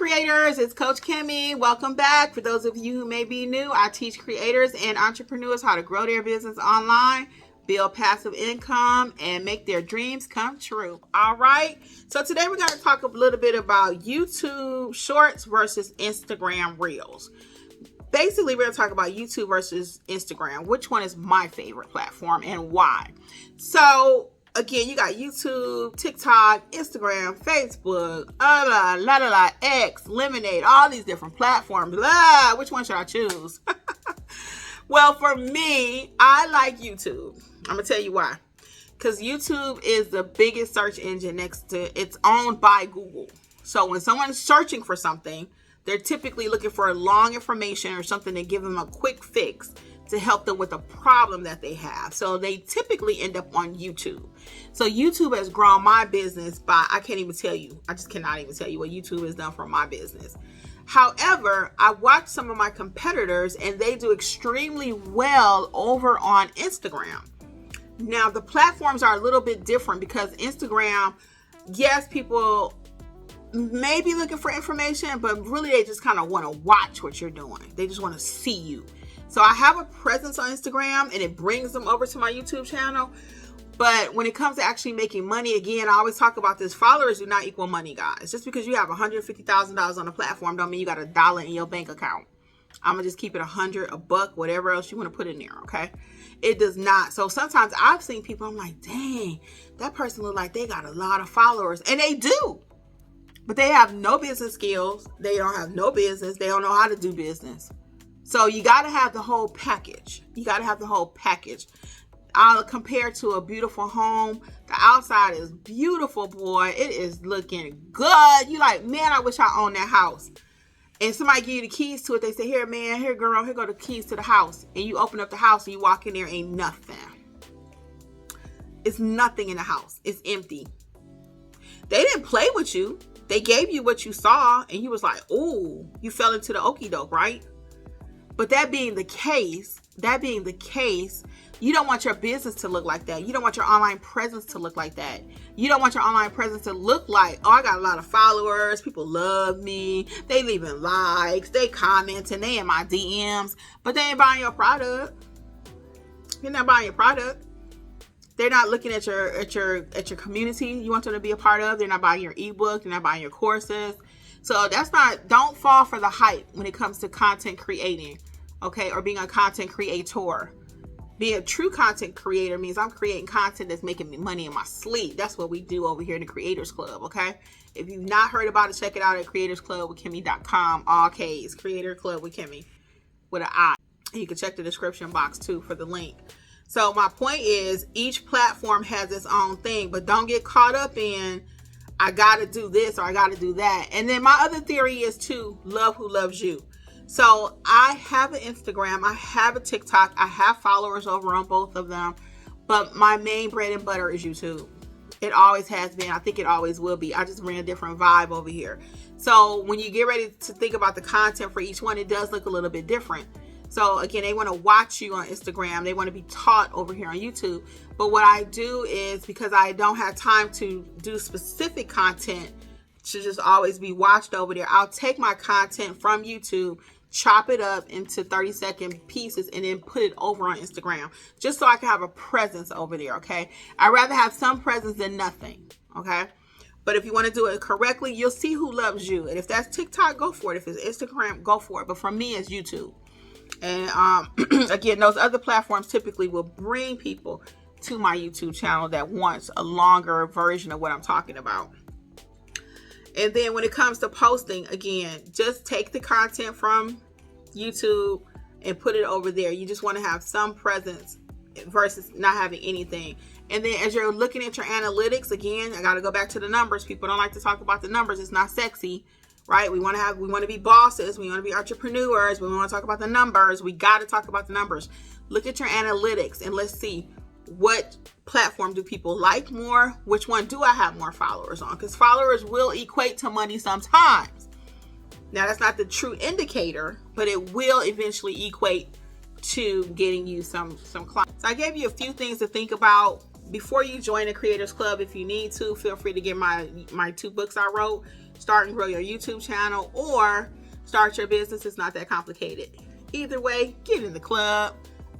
creators, it's Coach Kimmi. Welcome back. For those of you who may be new, I teach creators and entrepreneurs how to grow their business online, build passive income, and make their dreams come true. All right. So today we're going to talk a little bit about YouTube Shorts versus Instagram Reels. Basically, we're going to talk about YouTube versus Instagram. Which one is my favorite platform and why? So again, you got YouTube, TikTok, Instagram, Facebook, X, Lemonade, all these different platforms. Which one should I choose? Well, for me, I like YouTube. I'm going to tell you why. Because YouTube is the biggest search engine next to, it's owned by Google. So when someone's searching for something, they're typically looking for long information or something to give them a quick fix to help them with a problem that they have. So they typically end up on YouTube. So YouTube has grown my business by, I can't even tell you. I just cannot even tell you what YouTube has done for my business. However, I watch some of my competitors and they do extremely well over on Instagram. Now, the platforms are a little bit different because Instagram, yes, people may be looking for information, but really they just kind of want to watch what you're doing. They just want to see you. So I have a presence on Instagram and it brings them over to my YouTube channel. But when it comes to actually making money, again, I always talk about this. Followers do not equal money, guys. Just because you have $150,000 on a platform don't mean you got $1 in your bank account. I'm going to just keep it $100, $1, whatever else you want to put in there, okay? It does not. So sometimes I've seen people, I'm like, dang, that person look like they got a lot of followers. And they do. But they have no business skills. They don't have no business. They don't know how to do business. So you got to have the whole package. You got to have the whole package. I'll compare to a beautiful home. The outside is beautiful, boy. It is looking good. You like, man, I wish I owned that house. And somebody give you the keys to it. They say, here, man, here, girl, here go the keys to the house. And you open up the house and you walk in there, ain't nothing. It's nothing in the house. It's empty. They didn't play with you. They gave you what you saw and you was like, ooh, you fell into the okie doke, right? But that being the case, you don't want your business to look like that. You don't want your online presence to look like that. You don't want your online presence to look like, oh, I got a lot of followers. People love me. They leaving likes. They commenting. They in my DMs. But they ain't buying your product. You're not buying your product. They're not looking at your community you want them to be a part of. They're not buying your ebook. They're not buying your courses. So don't fall for the hype when it comes to content creating, okay, or being a content creator. Being a true content creator means I'm creating content that's making me money in my sleep. That's what we do over here in the Kreators Klub, okay? If you've not heard about it, check it out at creatorsklubwithkimmi.com. All K's, Creator Klub with Kimmi with an I. You can check the description box too for the link. So my point is each platform has its own thing, but don't get caught up in I got to do this or I got to do that. And then my other theory is to love who loves you. So I have an Instagram, I have a TikTok, I have followers over on both of them, but my main bread and butter is YouTube. It always has been. I think it always will be. I just bring a different vibe over here. So when you get ready to think about the content for each one, it does look a little bit different. So again, they want to watch you on Instagram. They want to be taught over here on YouTube. But what I do is, because I don't have time to do specific content to just always be watched over there, I'll take my content from YouTube, chop it up into 30-second pieces, and then put it over on Instagram, just so I can have a presence over there, okay? I'd rather have some presence than nothing, okay? But if you want to do it correctly, you'll see who loves you. And if that's TikTok, go for it. If it's Instagram, go for it. But for me, it's YouTube. And again, those other platforms typically will bring people to my YouTube channel that wants a longer version of what I'm talking about. And then when it comes to posting, again, just take the content from YouTube and put it over there. You just want to have some presence versus not having anything. And then as you're looking at your analytics, again, I got to go back to the numbers. People don't like to talk about the numbers. It's not sexy, right? We want to be bosses. We want to be entrepreneurs. We want to talk about the numbers. We got to talk about the numbers. Look at your analytics and let's see what platform do people like more? Which one do I have more followers on? Because followers will equate to money sometimes. Now, that's not the true indicator, but it will eventually equate to getting you some clients. So I gave you a few things to think about before you join the Creators Club, if you need to, feel free to get my 2 books I wrote, Start and Grow Your YouTube Channel, or Start Your Business. It's not that complicated. Either way, get in the club.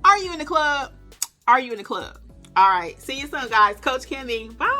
Are you in the club? Are you in the club? All right. See you soon, guys. Coach Kimmi. Bye.